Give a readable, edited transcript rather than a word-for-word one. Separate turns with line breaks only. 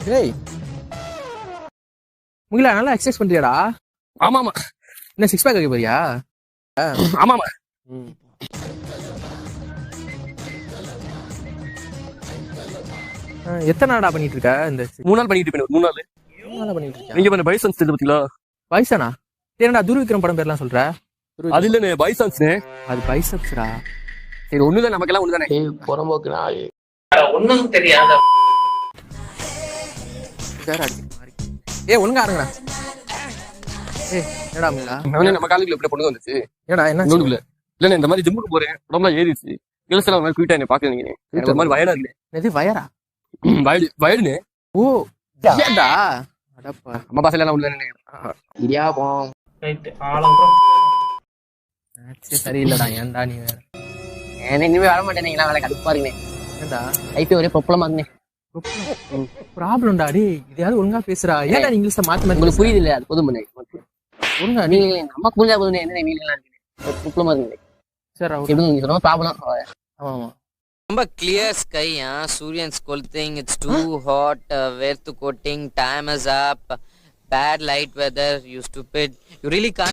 டேய் முகிலா நல்லா எக்ஸசைஸ் பண்றியாடா?
ஆமா ஆமா.
என்ன 6 பேக் வைக்க போறியா?
ஆமா ஆமா.
எத்தனை நாடா பண்ணிட்டு இருக்க? இந்த
3 நாள் பண்ணிட்டு இருப்பேன். 3 நாள்.
3 நாளா பண்ணிட்டு இருக்கியா?
நீங்க பண்ண பைசன்ஸ் தெரியுது பாத்தீங்களா?
பைசனா? என்னடா துருவிக்ரம் படம் பேர்லாம் சொல்ற?
அது இல்லனே பைசன்ஸ்னே.
அது பைசப்ஸ்டா.
சரி ஒண்ணுதான், நமக்கெல்லாம் ஒண்ணுதானே.
ஏய் புறம்போக்கு நாய்.
ஒண்ணும் தெரியாத.
ஒழுங்கா ஆடுங்கடா. என்னடா முகிலா?
அவனே நம்ம காலேஜ்ல இப்படி பொண்ணு வந்துச்சு.
ஏடா என்ன?
நோடுல. இல்ல இந்த மாதிரி ஜிம்முக்கு போறேன். உடம்புல ஏறிச்சு. இலசல மாதிரி குயிட்டா என்ன பாக்க நினைக்கிறேன். இந்த மாதிரி வயடா இருக்கு.
இது வயரா?
வயடுனே.
ஓ ஏடா? அடப்பா.
நம்ம பாசையில எல்லாம் உள்ளதானே.
இடியாப்பம்.
ரைட் ஆளம் ப்ரோ.
சரியில்லடா. ஏன்டா நீ வேற?
ஏன்னா இனிமே வர மாட்டேனீங்களா? வேலை கடுப்பா இருக்குனே.
ஏன்டா?
லைஃப் ஒரே ப்ராப்ளமா இருக்குனே.
ப்ராப்ளம்டா. டேய் இதையாவது ஒழுங்கா பேசுறா. ஏன்டா நீ இங்கிலீஷ்ல மாத்தி
உங்களுக்கு புரியுது இல்லையா? அது போதும் பண்ணே.
ஒழுங்கா
நீங்க நம்ம புரிஞ்சா போதும். என்ன வீடுலாம் இருக்கு ப்ராப்ளமா இருக்குனே.
சரி
எப்படி நீங்க சொன்ன ப்ராப்ளம்.
ஆமா.
ரொம்ப clear sky, Suryan's scolting, it's too hot, weather coating, time is up, bad light weather, you stupid, you really can't